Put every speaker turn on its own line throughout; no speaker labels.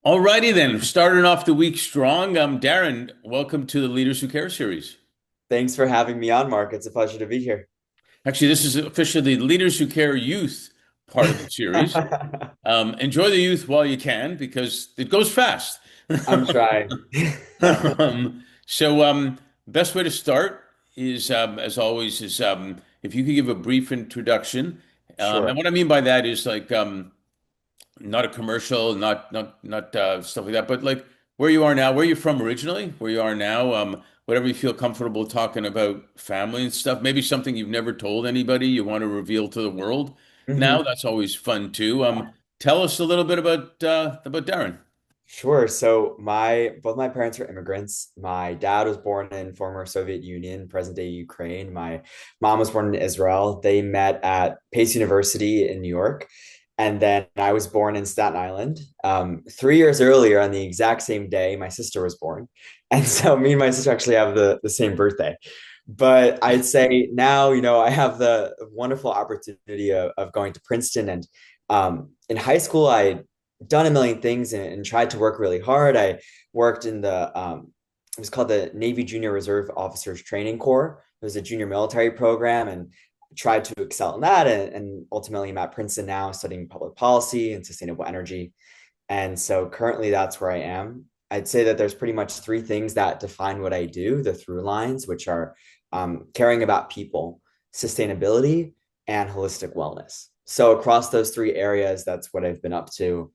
Alrighty then, starting off the week strong. Darren, welcome to the Leaders Who Care series.
Thanks for having me on, Mark. It's a pleasure to be here.
Actually, this is officially the Leaders Who Care youth part of the series. Enjoy the youth while you can because it goes fast.
I'm trying.
Best way to start is, as always, is if you could give a brief introduction. And
Sure.
what I mean by that is not a commercial, not stuff like that, but like where you are now, where you're from originally, where you are now, whatever you feel comfortable talking about family and stuff. Maybe something you've never told anybody you want to reveal to the world. Now
hmm
that's always fun too. Tell us a little bit about Darren.
Sure. So my both my parents are immigrants. My dad was born in former Soviet Union, present day Ukraine. My mom was born in Israel. They met at Pace University in New York. And then I was born in Staten Island. 3 years earlier, on the exact same day, my sister was born. And so me and my sister actually have the same birthday. But I'd say now, I have the wonderful opportunity of going to Princeton. And in high school, I done a million things and tried to work really hard. I worked in it was called the Navy Junior Reserve Officers Training Corps. It was a junior military program and tried to excel in that. And ultimately, I'm at Princeton now studying public policy and sustainable energy. And so currently, that's where I am. I'd say that there's pretty much three things that define what I do, the through lines, which are caring about people, sustainability, and holistic wellness. So across those three areas, that's what I've been up to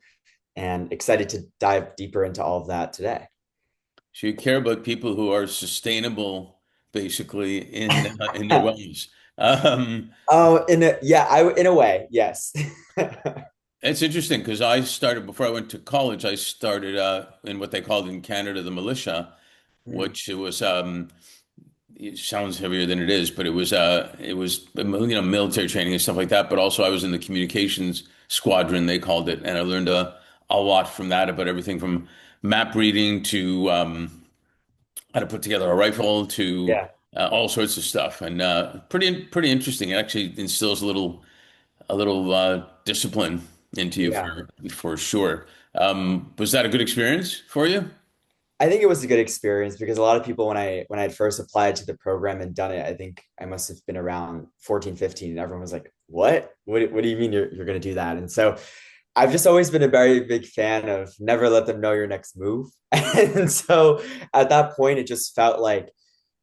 and excited to dive deeper into all of that today.
So you care about people who are sustainable, basically in their wellness. Um,
Oh, in a way, yes.
It's interesting because I started before I went to college. I started in what they called in Canada the militia,
Mm,
which it sounds heavier than it is, but it was military training and stuff like that. But also I was in the communications squadron they called it, and I learned a lot from that about everything from map reading to how to put together a rifle to
yeah,
all sorts of stuff, and pretty interesting. It actually instills a little discipline into you
yeah.
for sure. Was that a good experience for you?
I think it was a good experience because a lot of people when I had first applied to the program and done it, I think I must have been around 14, 15, and everyone was like, "What? What do you mean you're going to do that?" And so I've just always been a very big fan of never let them know your next move. And so at that point, it just felt like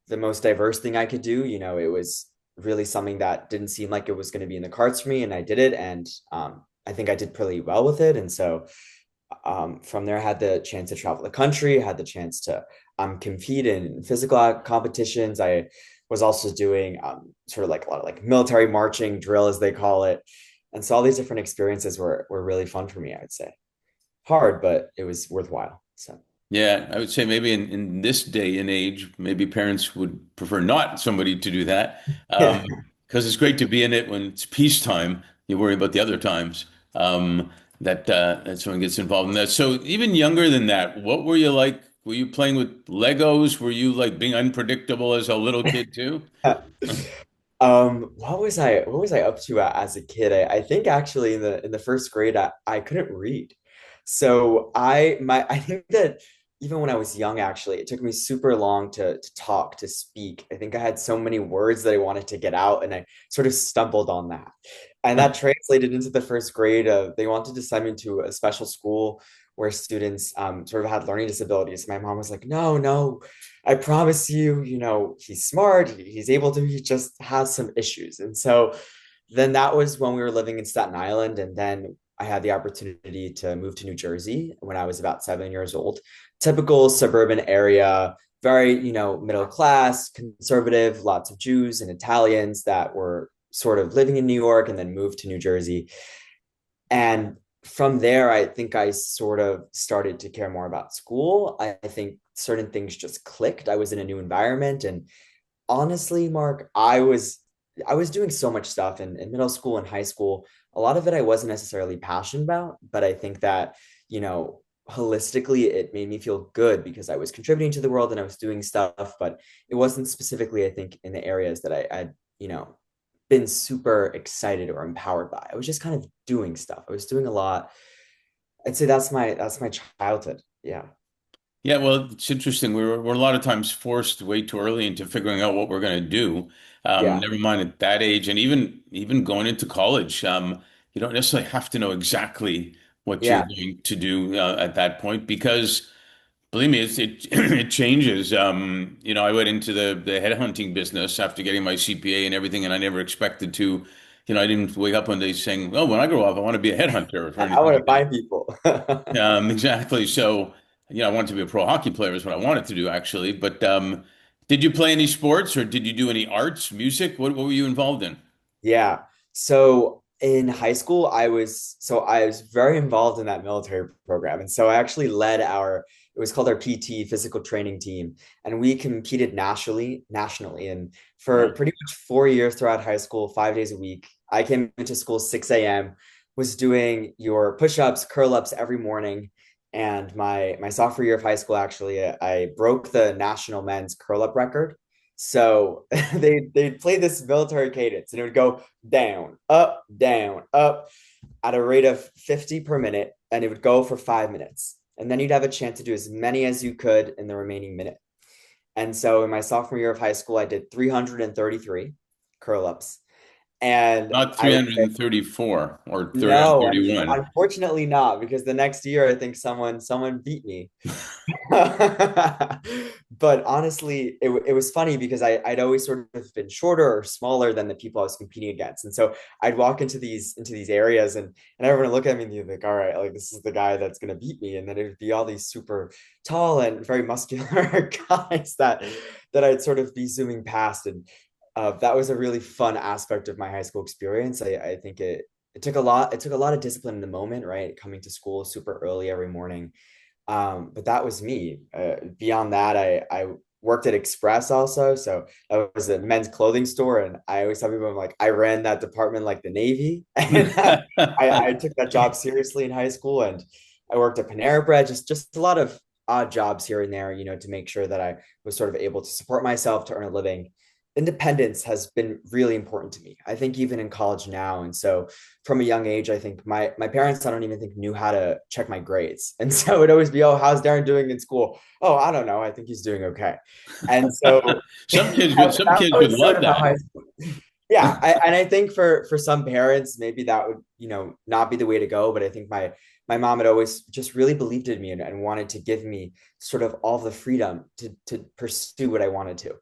the most diverse thing I could do. It was really something that didn't seem like it was going to be in the cards for me, and I did it, and I think I did pretty well with it. And so from there, I had the chance to travel the country, had the chance to compete in physical competitions. I was also doing sort of like a lot of like military marching drill, as they call it. And so all these different experiences were really fun for me, I would say. Hard, but it was worthwhile. So
Yeah, I would say maybe in this day and age, maybe parents would prefer not somebody to do that.
yeah.
Because it's great to be in it when it's peacetime. You worry about the other times that someone gets involved in that. So even younger than that, what were you like? Were you playing with Legos? Were you like being unpredictable as a little kid too?
What was I up to as a kid? I think actually in the first grade I couldn't read. So I think that even when I was young, actually, it took me super long to talk, to speak. I think I had so many words that I wanted to get out, and I sort of stumbled on that. And that translated into the first grade of they wanted to send me to a special school where students sort of had learning disabilities. My mom was like, no, no, I promise you, he's smart, he's able to, he just has some issues. And so then that was when we were living in Staten Island. And then I had the opportunity to move to New Jersey when I was about 7 years old. Typical suburban area, very, middle class, conservative, lots of Jews and Italians that were sort of living in New York and then moved to New Jersey. And from there, I think I sort of started to care more about school. I think certain things just clicked. I was in a new environment. And honestly, Mark, I was doing so much stuff in middle school and high school. A lot of it I wasn't necessarily passionate about, but I think that, you know, holistically it made me feel good because I was contributing to the world and I was doing stuff, but it wasn't specifically, I think, in the areas that I'd, been super excited or empowered by. I was just kind of doing stuff. I was doing a lot. I'd say that's my childhood. Yeah.
Yeah, well, it's interesting. We're a lot of times forced way too early into figuring out what we're going to do.
Yeah.
Never mind at that age, and even going into college, you don't necessarily have to know exactly what you're
Yeah.
going to do at that point because, believe me, it changes. I went into the headhunting business after getting my CPA and everything, and I never expected to. I didn't wake up one day saying, "Oh, when I grow up, I want to be a headhunter" or
I
anything
want to
like that.
find people.
Exactly. So, I wanted to be a pro hockey player is what I wanted to do actually. But did you play any sports or did you do any arts, music? What were you involved in?
Yeah. So in high school, I was very involved in that military program. And so I actually led it was called our PT, physical training team. And we competed nationally. And for
Wow.
pretty much 4 years throughout high school, 5 days a week, I came into school 6 a.m., was doing your push-ups, curl-ups every morning. And my sophomore year of high school, actually, I broke the national men's curl-up record. So they'd play this military cadence and it would go down, up at a rate of 50 per minute, and it would go for 5 minutes. And then you'd have a chance to do as many as you could in the remaining minute. And so in my sophomore year of high school, I did 333 curl ups. And
Not
I would say,
334 or
no,
331.
unfortunately not, because the next year I think someone beat me. But honestly, it was funny because I'd always sort of been shorter or smaller than the people I was competing against. And so I'd walk into these areas and everyone would look at me and be like, all right, like this is the guy that's gonna beat me. And then it would be all these super tall and very muscular guys that I'd sort of be zooming past. And that was a really fun aspect of my high school experience. I think it took a lot of discipline in the moment, right? Coming to school super early every morning, but that was me. Beyond that, I worked at Express also. So I was a men's clothing store. And I always tell people, I'm like, I ran that department like the Navy. And I took that job seriously in high school. And I worked at Panera Bread, just a lot of odd jobs here and there, to make sure that I was sort of able to support myself to earn a living. Independence has been really important to me. I think even in college now. And so from a young age, I think my parents, I don't even think knew how to check my grades. And so it'd always be, oh, how's Darren doing in school? Oh, I don't know. I think he's doing okay. And so
Some
that
kids would
was sort
love
of how
that.
high school. Yeah, and I think for some parents, maybe that would, not be the way to go. But I think my mom had always just really believed in me and wanted to give me sort of all the freedom to pursue what I wanted to.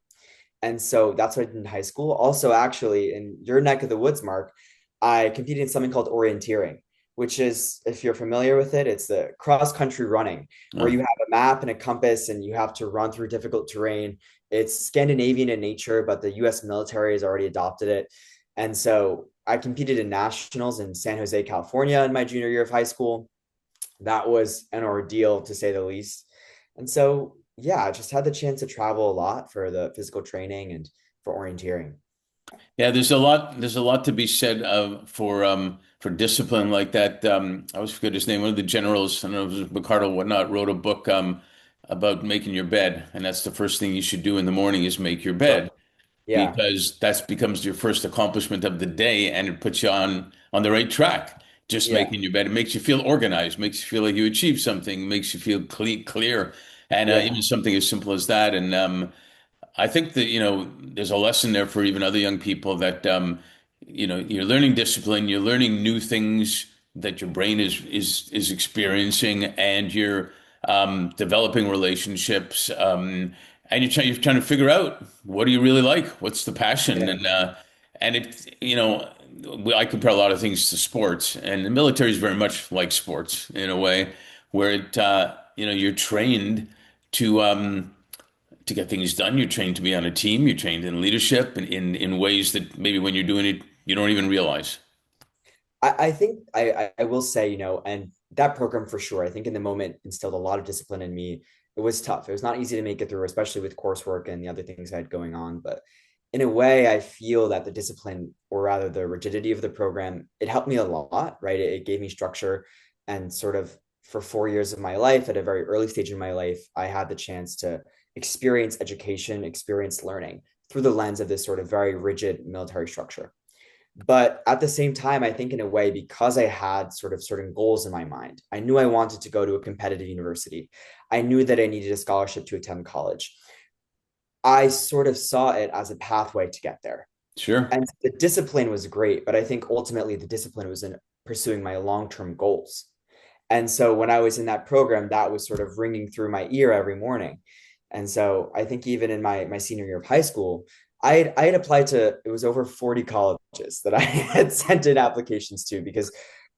And so that's what I did in high school. Also, actually, in your neck of the woods, Mark, I competed in something called orienteering, which is, if you're familiar with it, it's the cross country running where
Oh.
you have a map and a compass and you have to run through difficult terrain. It's Scandinavian in nature, but the US military has already adopted it. And so I competed in nationals in San Jose, California in my junior year of high school. That was an ordeal to say the least. And so, yeah, I just had the chance to travel a lot for the physical training and for orienteering.
Yeah, there's a lot to be said for discipline like that. I always forget his name. One of the generals, I don't know if it was Ricardo or whatnot, wrote a book about making your bed, and that's the first thing you should do in the morning is make your
Sure.
bed
Yeah.
because that becomes your first accomplishment of the day, and it puts you on the right track. Just
Yeah.
making your bed, it makes you feel organized, makes you feel like you achieved something, makes you feel clear, and
Yeah.
even something as simple as that. And I think that, there's a lesson there for even other young people that, you're learning discipline, you're learning new things that your brain is experiencing, and you're developing relationships, and you're trying to figure out what do you really like, what's the passion,
Yeah.
and I compare a lot of things to sports, and the military is very much like sports in a way, where you're trained to. To get things done. You're trained to be on a team. You're trained in leadership and in ways that maybe when you're doing it, you don't even realize.
I think I will say, and that program for sure, I think in the moment instilled a lot of discipline in me. It was tough. It was not easy to make it through, especially with coursework and the other things I had going on. But in a way, I feel that the discipline, or rather the rigidity of the program, it helped me a lot, right? It gave me structure and sort of for 4 years of my life, at a very early stage in my life, I had the chance to experience education, experience learning through the lens of this sort of very rigid military structure. But at the same time, I think in a way, because I had sort of certain goals in my mind, I knew I wanted to go to a competitive university. I knew that I needed a scholarship to attend college. I sort of saw it as a pathway to get there.
Sure.
And the discipline was great, but I think ultimately the discipline was in pursuing my long-term goals. And so when I was in that program, that was sort of ringing through my ear every morning. And so I think even in my senior year of high school, I had applied to, it was over 40 colleges that I had sent in applications to, because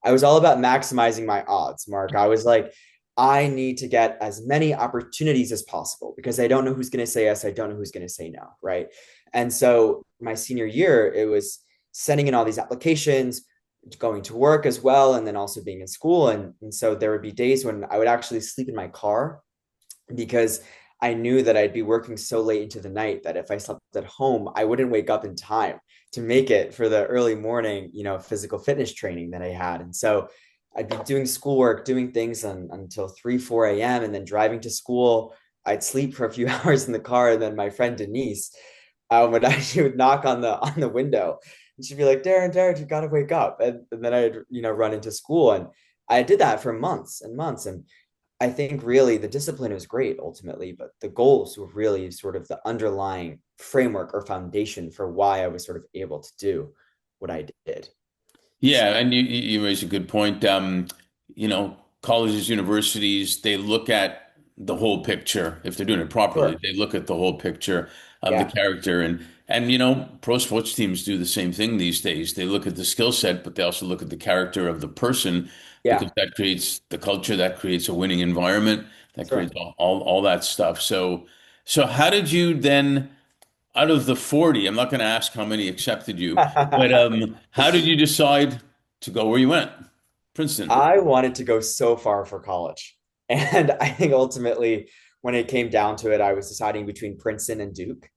I was all about maximizing my odds, Mark. I was like, I need to get as many opportunities as possible because I don't know who's going to say yes. I don't know who's going to say no. Right. And so my senior year, it was sending in all these applications, going to work as well, and then also being in school. And so there would be days when I would actually sleep in my car because I knew that I'd be working so late into the night that if I slept at home, I wouldn't wake up in time to make it for the early morning, physical fitness training that I had. And so I'd be doing schoolwork, doing things until 3, 4 a.m. and then driving to school. I'd sleep for a few hours in the car. And then my friend Denise she would knock on the window and she'd be like, Darren, you gotta wake up. And then I'd, run into school. And I did that for months and months. And I think really the discipline was great ultimately, but the goals were really sort of the underlying framework or foundation for why I was sort of able to do what I did. So,
Yeah, and you raise a good point. Colleges, universities, they look at the whole picture. If they're doing it properly,
sure.
they look at the whole picture of the
Yeah.
character. And pro sports teams do the same thing these days. They look at the skill set, but they also look at the character of the person because
Yeah.
that creates the culture, that creates a winning environment, that creates
Sure.
all that stuff. So how did you then? Out of the 40, I'm not going to ask how many accepted you, but how did you decide to go where you went? Princeton.
I wanted to go so far for college. And I think ultimately, when it came down to it, I was deciding between Princeton and Duke.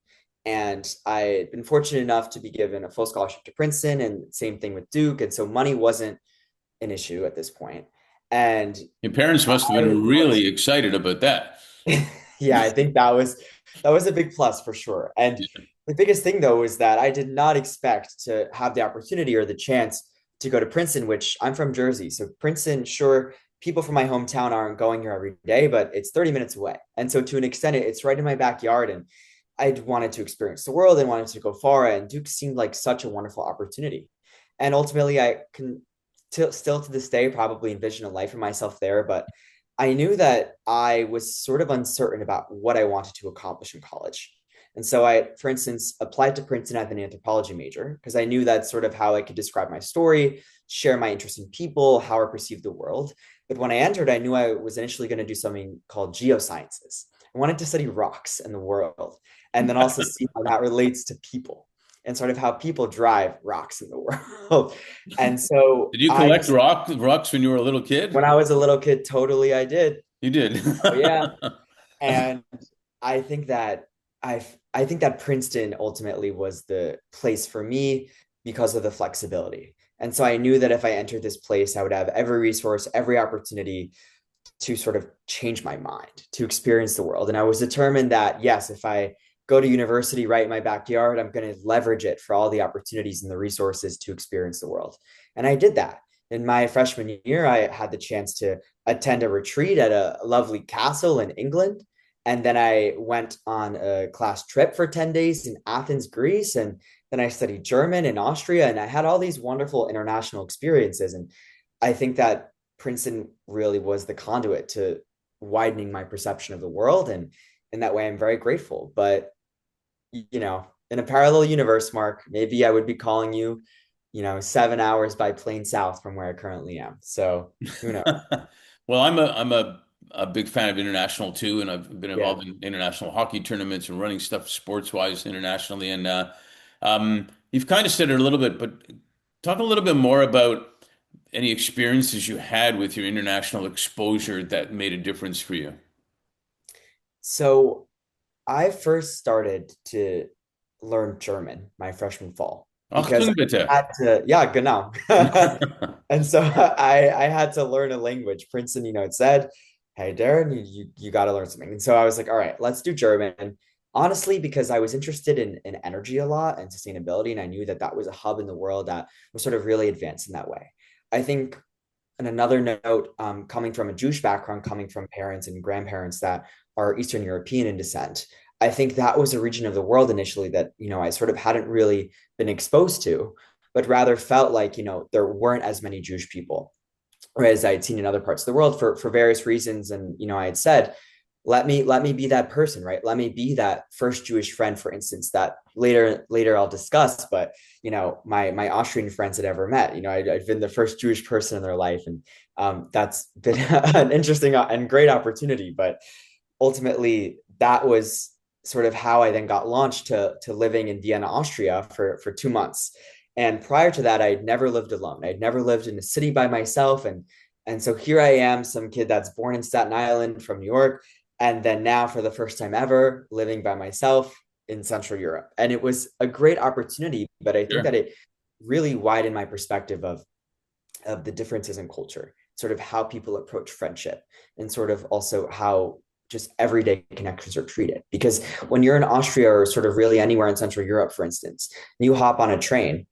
And I had been fortunate enough to be given a full scholarship to Princeton, and same thing with Duke. And so money wasn't an issue at this point. And
Your parents must have
I
been
was,
really excited about that.
yeah, I think that was a big plus for sure. And the biggest thing though was that I did not expect to have the opportunity or the chance to go to Princeton, which I'm from Jersey. So Princeton, sure, people from my hometown aren't going here every day, but it's 30 minutes away. And so to an extent, it's right in my backyard. And I wanted to experience the world and wanted to go far. And Duke seemed like such a wonderful opportunity. And ultimately, I can still to this day probably envision a life for myself there. But I knew that I was sort of uncertain about what I wanted to accomplish in college. And so I, for instance, applied to Princeton as an anthropology major because I knew that's sort of how I could describe my story, share my interest in people, how I perceive the world. But when I entered, I knew I was initially going to do something called geosciences. I wanted to study rocks in the world and then also see how that relates to people and sort of how people drive rocks in the world. And so
Did you
I
collect
just,
rocks when you were a little kid?
when I was a little kid, totally I did.
You did.
Oh yeah. And I think that I think that Princeton ultimately was the place for me because of the flexibility. And so I knew that if I entered this place, I would have every resource, every opportunity to sort of change my mind, to experience the world. And I was determined that, yes, if I go to university right in my backyard, I'm going to leverage it for all the opportunities and the resources to experience the world. And I did that. In my freshman year, I had the chance to attend a retreat at a lovely castle in England. And then I went on a class trip for 10 days in Athens, Greece. And then I studied German in Austria. And I had all these wonderful international experiences. And I think that Princeton really was the conduit to widening my perception of the world. And in that way, I'm very grateful. But, in a parallel universe, Mark, maybe I would be calling you, 7 hours by plane south from where I currently am. So who knows?
Well, I'm a big fan of international too, and I've been
Yeah.
involved in international hockey tournaments and running stuff sports wise internationally. And you've kind of said it a little bit, but talk a little bit more about any experiences you had with your international exposure that made a difference for you.
So I first started to learn German my freshman fall because
Achtung
I
bitte.
had to, yeah, genau. And so I had to learn a language. Princeton, it said, hey, Darren, you got to learn something. And so I was like, all right, let's do German. Honestly, because I was interested in energy a lot and sustainability, and I knew that that was a hub in the world that was sort of really advanced in that way. I think, on another note, coming from a Jewish background, coming from parents and grandparents that are Eastern European in descent, I think that was a region of the world initially that, I sort of hadn't really been exposed to, but rather felt like, there weren't as many Jewish people, or as I had seen in other parts of the world for various reasons. And, I had said, let me be that person, right? Let me be that first Jewish friend, for instance, that later I'll discuss. But my Austrian friends had ever met. I'd been the first Jewish person in their life, and that's been an interesting and great opportunity. But ultimately, that was sort of how I then got launched to living in Vienna, Austria for 2 months. And prior to that, I'd never lived alone. I'd never lived in a city by myself. And so here I am, some kid that's born in Staten Island from New York, and then now for the first time ever, living by myself in Central Europe. And it was a great opportunity, but I think
Sure.
that it really widened my perspective of the differences in culture, sort of how people approach friendship, and sort of also how just everyday connections are treated. Because when you're in Austria or sort of really anywhere in Central Europe, for instance, you hop on a train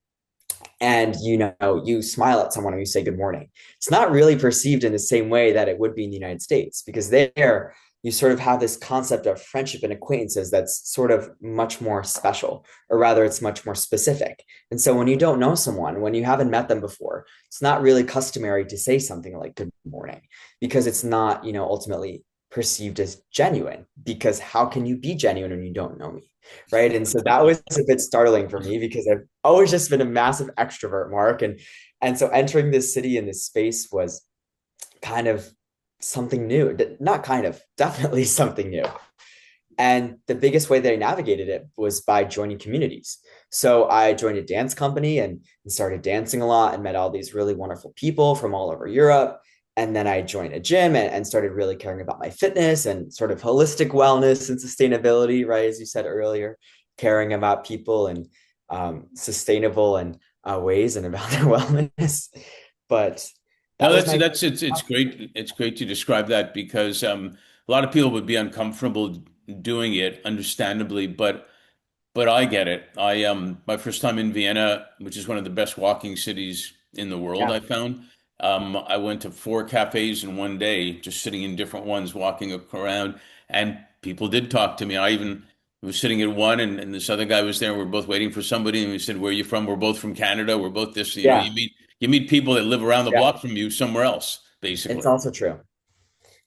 and you smile at someone or you say good morning, it's not really perceived in the same way that it would be in the United States, because there you sort of have this concept of friendship and acquaintances that's sort of much more special, or rather it's much more specific. And so when you don't know someone, when you haven't met them before, it's not really customary to say something like good morning, because it's not, ultimately perceived as genuine. Because how can you be genuine when you don't know me? Right. And so that was a bit startling for me, because I've always just been a massive extrovert, Mark. And so entering this city and this space was kind of something new. Not kind of, definitely something new. And the biggest way that I navigated it was by joining communities. So I joined a dance company and started dancing a lot and met all these really wonderful people from all over Europe. And then I joined a gym and started really caring about my fitness and sort of holistic wellness and sustainability, right? As you said earlier, caring about people and sustainable and ways and about their wellness. But
No,
that was
that's
my
that's it's great. It's great to describe that because a lot of people would be uncomfortable doing it, understandably, but I get it. I my first time in Vienna, which is one of the best walking cities in the world,
yeah,
I found. I went to four cafes in one day, just sitting in different ones, walking around, and people did talk to me. I even was sitting at one, and this other guy was there. We are both waiting for somebody, and we said, "Where are you from?" We're both from Canada. We're both this.
yeah,
You meet people that live around the
yeah.
block from you somewhere else,
It's
basically.
also true.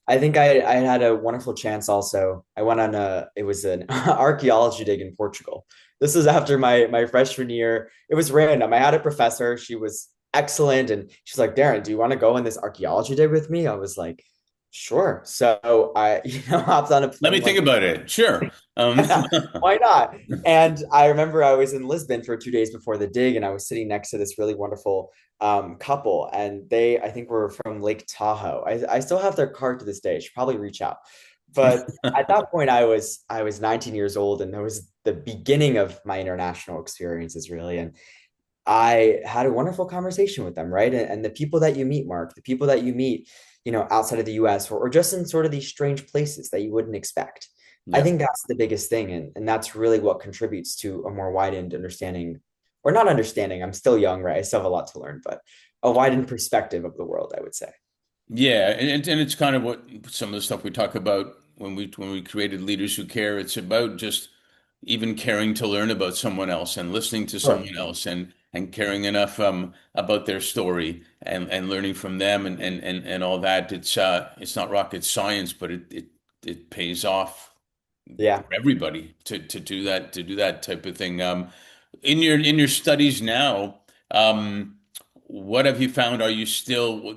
I think I had a wonderful chance also. I went on it was an archaeology dig in Portugal. This was after my freshman year. It was random. I had a professor. She was excellent. And she's like, Darren, do you want to go on this archaeology dig with me? I was like, sure. So I, hopped on a
Let me
plane,
think
went
about it. Sure.
yeah, why not? And I remember I was in Lisbon for 2 days before the dig, and I was sitting next to this really wonderful couple, and they, I think, were from Lake Tahoe. I still have their card to this day. I should probably reach out. But at that point, I was 19 years old, and that was the beginning of my international experiences, really. And I had a wonderful conversation with them, right? And the people that you meet, Mark, the people that you meet, outside of the US, or just in sort of these strange places that you wouldn't expect. I
Yeah.
think that's the biggest thing. And that's really what contributes to a more widened understanding, or not understanding. I'm still young, right? I still have a lot to learn, but a widened perspective of the world, I would say.
Yeah, and it's kind of what some of the stuff we talk about when we created Leaders Who Care. It's about just even caring to learn about someone else and listening to
Sure.
someone else and caring enough about their story and learning from them and all that. It's not rocket science, but it pays off
Yeah.
for everybody to do that type of thing. In your studies now, what have you found? Are you still,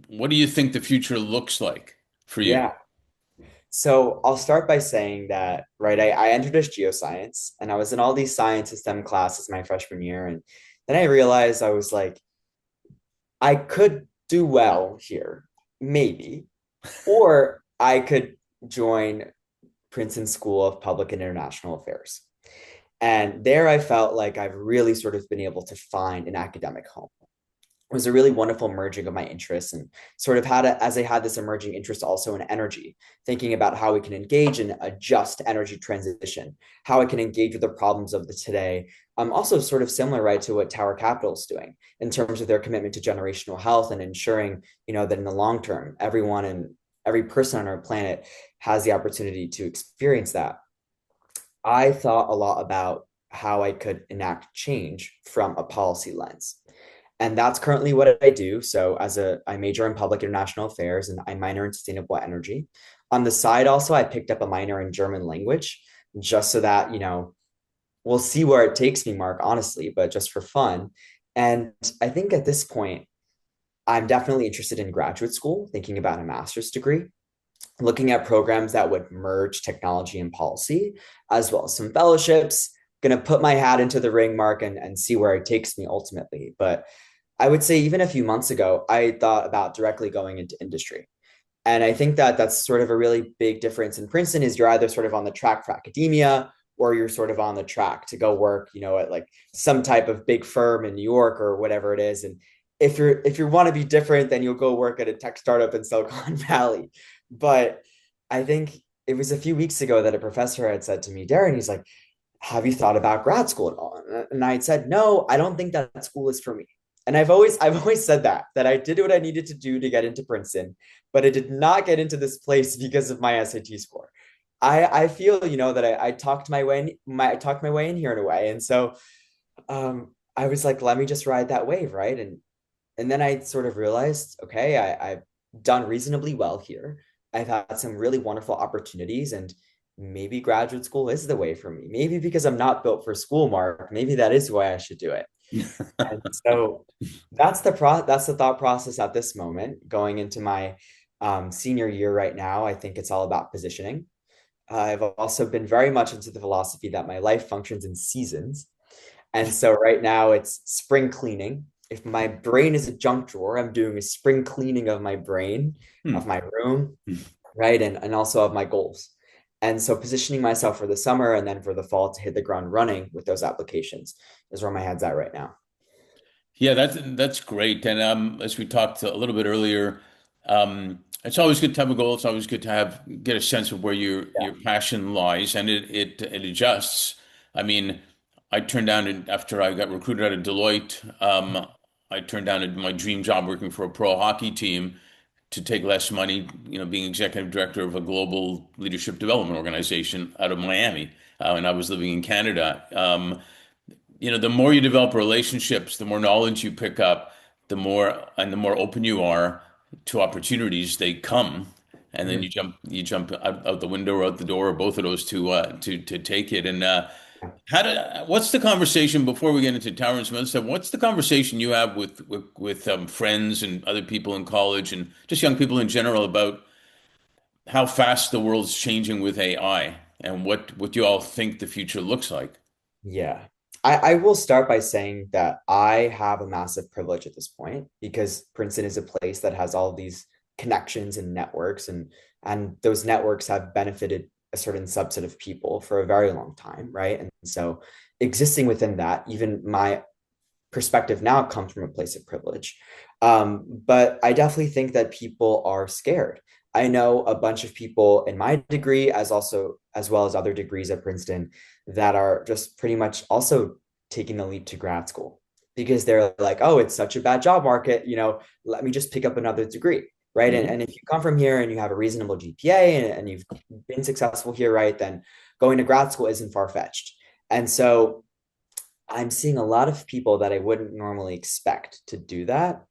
what do you think the future looks like for you?
Yeah. So I'll start by saying that, right, I entered as geoscience, and I was in all these science and STEM classes my freshman year. And then I realized I was like, I could do well here, maybe, or I could join Princeton School of Public and International Affairs. And there I felt like I've really sort of been able to find an academic home. was a really wonderful merging of my interests, and sort of had a, as I had this emerging interest also in energy, thinking about how we can engage in a just energy transition, how I can engage with the problems of the today. Also sort of similar, right, to what Tower Capital is doing in terms of their commitment to generational health and ensuring, that in the long term, everyone and every person on our planet has the opportunity to experience that. I thought a lot about how I could enact change from a policy lens. And that's currently what I do. So I major in public international affairs and I minor in sustainable energy. On the side also, I picked up a minor in German language just so that, we'll see where it takes me, Mark, honestly, but just for fun. And I think at this point, I'm definitely interested in graduate school, thinking about a master's degree, looking at programs that would merge technology and policy, as well as some fellowships. Going to put my hat into the ring, Mark, and see where it takes me ultimately. But I would say even a few months ago, I thought about directly going into industry. And I think that that's sort of a really big difference in Princeton is you're either sort of on the track for academia or you're sort of on the track to go work, at like some type of big firm in New York or whatever it is. And if you want to be different, then you'll go work at a tech startup in Silicon Valley. But I think it was a few weeks ago that a professor had said to me, Darren, he's like, have you thought about grad school at all? And I had said, no, I don't think that school is for me. And I've always said that I did what I needed to do to get into Princeton, but I did not get into this place because of my SAT score. I feel, that I talked my way I talked my way in here in a way. And so I was like, let me just ride that wave, right? And then I sort of realized, okay, I've done reasonably well here. I've had some really wonderful opportunities, and maybe graduate school is the way for me. Maybe because I'm not built for school, Mark. Maybe that is why I should do it. And so that's the thought process at this moment going into my senior year right now. I think it's all about positioning. I've also been very much into the philosophy that my life functions in seasons. And so right now it's spring cleaning. If my brain is a junk drawer, I'm doing a spring cleaning of my brain, of
Hmm.
my room, right? And also of my goals. And so positioning myself for the summer and then for the fall to hit the ground running with those applications is where my head's at right now.
Yeah, that's great. And as we talked a little bit earlier, it's always good to have a goal. It's always good to have get a sense of where your passion lies, and it adjusts. I mean, I turned down after I got recruited out of Deloitte. I turned down my dream job working for a pro hockey team to take less money. Being executive director of a global leadership development organization out of Miami, and I was living in Canada. The more you develop relationships, the more knowledge you pick up, the more open you are to opportunities, they come. And then
Mhm.
you jump out the window or out the door or both of those to take it. And what's the conversation before we get into Tower and some other stuff? What's the conversation you have with friends and other people in college and just young people in general about how fast the world's changing with AI and what you all think the future looks like?
Yeah. I will start by saying that I have a massive privilege at this point because Princeton is a place that has all these connections and networks, and those networks have benefited a certain subset of people for a very long time, right? And so existing within that, even my perspective now comes from a place of privilege. But I definitely think that people are scared. I know a bunch of people in my degree, as well as other degrees at Princeton, that are just pretty much also taking the leap to grad school because they're like, oh, it's such a bad job market, let me just pick up another degree. Right. And,
Mhm.
and if you come from here and you have a reasonable GPA and you've been successful here, right, then going to grad school isn't far-fetched. And so I'm seeing a lot of people that I wouldn't normally expect to do that,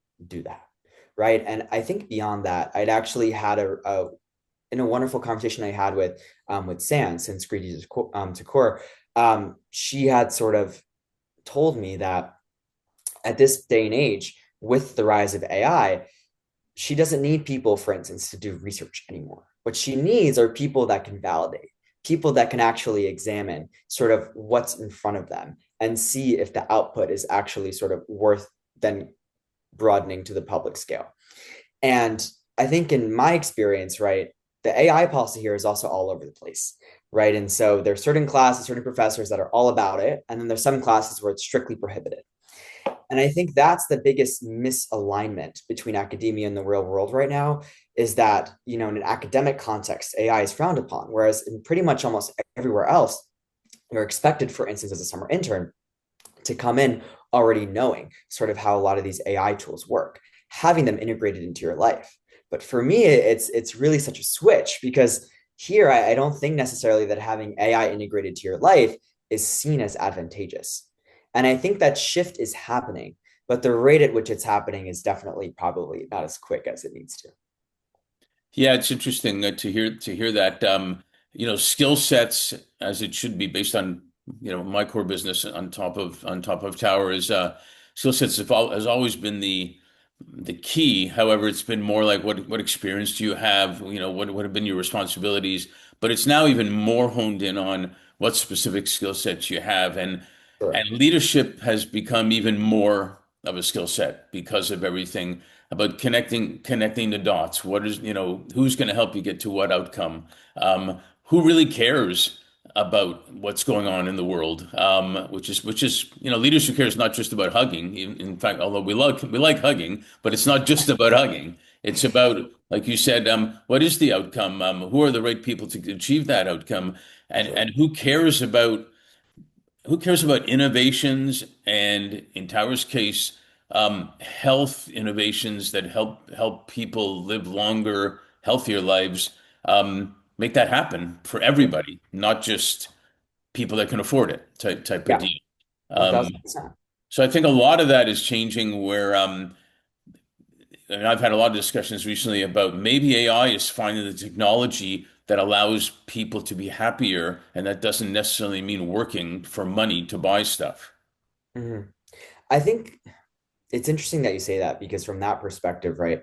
right? And I think beyond that, I'd actually had in a wonderful conversation I had with San, since Greedy to Core, she had sort of told me that at this day and age, with the rise of AI, she doesn't need people, for instance, to do research anymore. What she needs are people that can validate, people that can actually examine sort of what's in front of them and see if the output is actually sort of worth then broadening to the public scale. And I think in my experience, right, the AI policy here is also all over the place, right? And so there's certain classes, certain professors that are all about it, and then there's some classes where it's strictly prohibited. And I think that's the biggest misalignment between academia and the real world right now is that, in an academic context, AI is frowned upon, whereas in pretty much almost everywhere else, you're expected, for instance, as a summer intern, to come in already knowing sort of how a lot of these AI tools work, having them integrated into your life. But for me, it's really such a switch because here I don't think necessarily that having AI integrated to your life is seen as advantageous. And I think that shift is happening, but the rate at which it's happening is definitely probably not as quick as it needs to.
Yeah, it's interesting to hear that. Skill sets as it should be based on my core business on top of Tower is skill sets has always been the key. However, it's been more like what experience do you have? What have been your responsibilities? But it's now even more honed in on what specific skill sets you have,
Sure.
and leadership has become even more of a skill set because of everything about connecting the dots. What is, who's going to help you get to what outcome? Who really cares about what's going on in the world? Which is leaders who care is not just about hugging. In fact, although we like hugging, but it's not just about hugging. It's about, like you said, what is the outcome? Who are the right people to achieve that outcome? And
Sure.
and who cares about innovations and, in Tower's case, health innovations that help people live longer, healthier lives, make that happen for everybody, not just people that can afford it type of
Yeah,
deal.
one
Um,
thousand percent.
so I think a lot of that is changing where, and I've had a lot of discussions recently about maybe AI is finding the technology that allows people to be happier, and that doesn't necessarily mean working for money to buy stuff.
Mhm. I think it's interesting that you say that because from that perspective, right,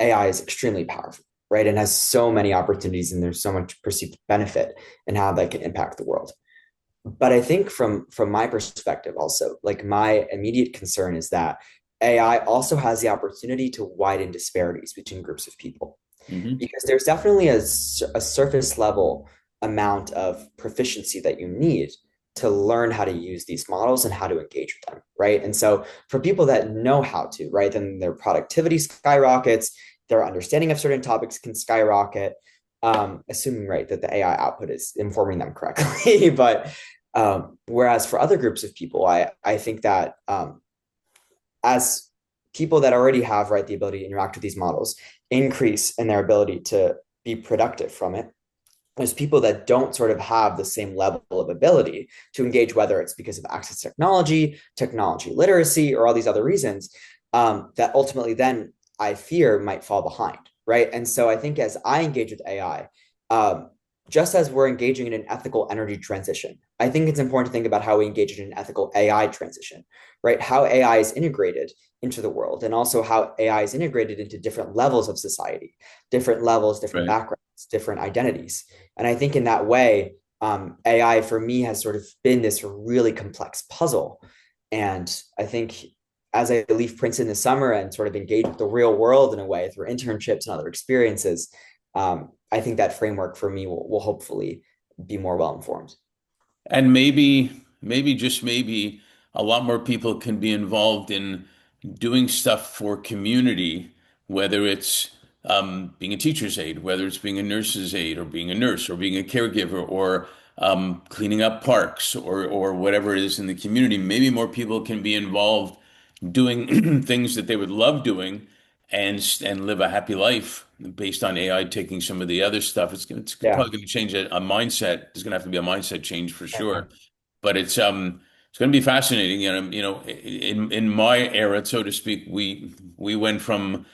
AI is extremely powerful, right, and has so many opportunities and there's so much perceived benefit in how that can impact the world. But I think from my perspective also, like my immediate concern is that AI also has the opportunity to widen disparities between groups of people
Hmm.
because there's definitely a surface level amount of proficiency that you need to learn how to use these models and how to engage with them, right? And so for people that know how to, right, then their productivity skyrockets, their understanding of certain topics can skyrocket, assuming, right, that the AI output is informing them correctly. But whereas for other groups of people, I think that as people that already have, right, the ability to interact with these models increase in their ability to be productive from it, there's people that don't sort of have the same level of ability to engage, whether it's because of access to technology literacy, or all these other reasons, that ultimately then I fear might fall behind, right? And so I think as I engage with AI, just as we're engaging in an ethical energy transition, I think it's important to think about how we engage in an ethical AI transition, right? How AI is integrated into the world, and also how AI is integrated into different levels of society, different levels, different
Right.
backgrounds, different identities. And I think in that way, AI for me has sort of been this really complex puzzle. And I think as I leave Princeton this summer and sort of engage with the real world in a way through internships and other experiences, I think that framework for me will hopefully be more well informed.
And maybe just maybe a lot more people can be involved in doing stuff for community, whether it's being a teacher's aide, whether it's being a nurse's aide, or being a nurse, or being a caregiver, or cleaning up parks, or whatever it is in the community. Maybe more people can be involved doing things that they would love doing, and live a happy life based on AI taking some of the other stuff. It's
Yeah.
probably going to change a mindset. There's going to have to be a mindset change for
Yeah.
sure. But it's going to be fascinating. In my era, so to speak, we went from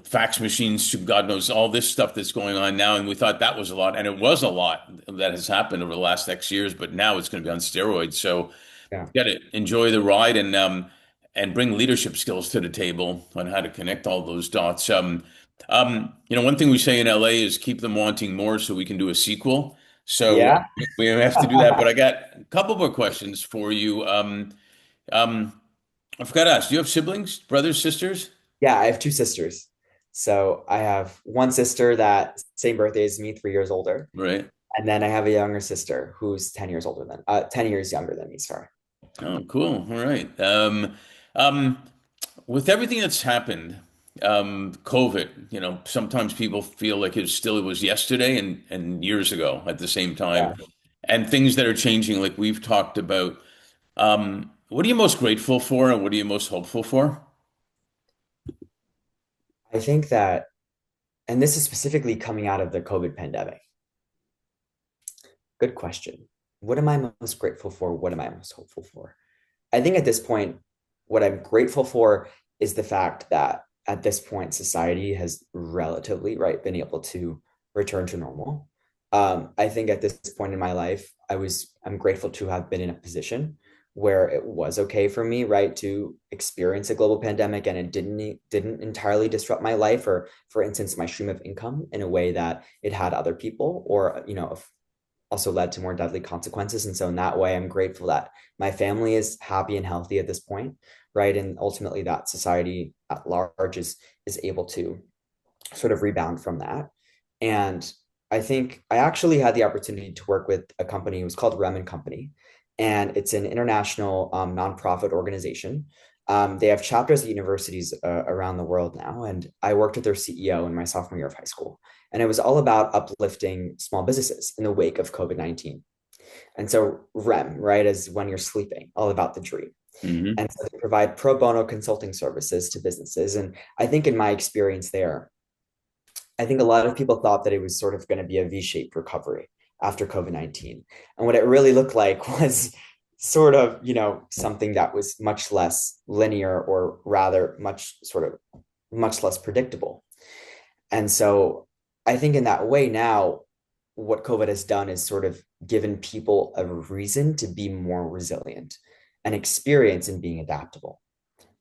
fax machines to God knows all this stuff that's going on now, and we thought that was a lot, and it was a lot that has happened over the last X years. But now it's going to be on steroids. So
Yeah.
got to enjoy the ride, and bring leadership skills to the table on how to connect all those dots. One thing we say in LA is keep them wanting more so we can do a sequel. So
Yeah.
we have to do that. But I got a couple more questions for you. Um, I forgot to ask, do you have siblings, brothers, sisters?
Yeah, I have two sisters. So I have one sister that same birthday as me, 3 years older.
Right.
And then I have a younger sister who's 10 years 10 years younger than me, sorry.
Oh, cool. All right. Um, with everything that's happened, COVID, sometimes people feel like it was yesterday and years ago at the same time,
Yeah.
and things that are changing, like we've talked about. What are you most grateful for, and what are you most hopeful for?
I think that, and this is specifically coming out of the COVID pandemic. Good question. What am I most grateful for? What am I most hopeful for? I think at this point, what I'm grateful for is the fact that at this point, society has relatively, right, been able to return to normal. I think at this point in my life, I'm grateful to have been in a position where it was okay for me, right, to experience a global pandemic and it didn't entirely disrupt my life or, for instance, my stream of income in a way that it had other people or, also led to more deadly consequences. And so in that way, I'm grateful that my family is happy and healthy at this point, right? And ultimately that society at large is able to sort of rebound from that. And I think I actually had the opportunity to work with a company. It was called Rem and Company, and it's an international nonprofit organization. They have chapters at universities around the world now, and I worked with their CEO in my sophomore year of high school. And it was all about uplifting small businesses in the wake of COVID-19. And so REM, right, is when you're sleeping, all about the dream.
Hmm.
And so they provide pro bono consulting services to businesses. And I think in my experience there, I think a lot of people thought that it was sort of going to be a V-shaped recovery after COVID-19. And what it really looked like was sort of, something that was much less linear or rather much less predictable. And so I think in that way now, what COVID has done is sort of given people a reason to be more resilient and experience in being adaptable.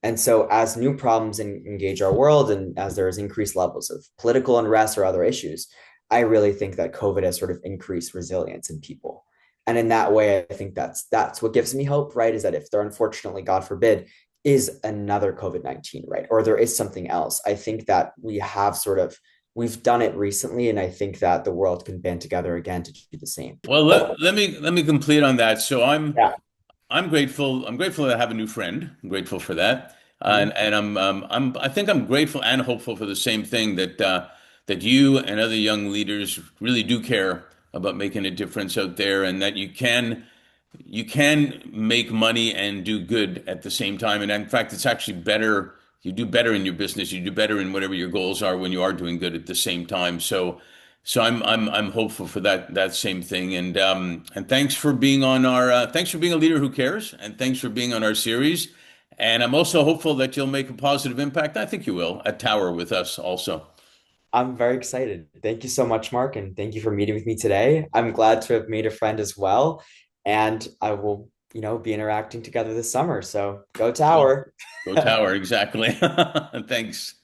And so, as new problems engage our world and as there is increased levels of political unrest or other issues, I really think that COVID has sort of increased resilience in people. And in that way, I think that's what gives me hope, right? Is that if there, unfortunately, God forbid, is another COVID-19, right? Or there is something else, I think that we've done it recently, and I think that the world can band together again to do the same.
Well, let me complete on that. So
Yeah.
I'm grateful. I'm grateful that I have a new friend. I'm grateful for that,
Mhm.
and I think I'm grateful and hopeful for the same thing that you and other young leaders really do care about making a difference out there, and that you can make money and do good at the same time. And in fact, it's actually better. You do better in your business. You do better in whatever your goals are when you are doing good at the same time. So I'm hopeful for that same thing. And thanks for being a leader who cares, and thanks for being on our series. And I'm also hopeful that you'll make a positive impact. I think you will at Tower with us also.
I'm very excited. Thank you so much, Mark, and thank you for meeting with me today. I'm glad to have made a friend as well, and I will, be interacting together this summer. So go
Well,
Tower.
go Tower, exactly. Thanks.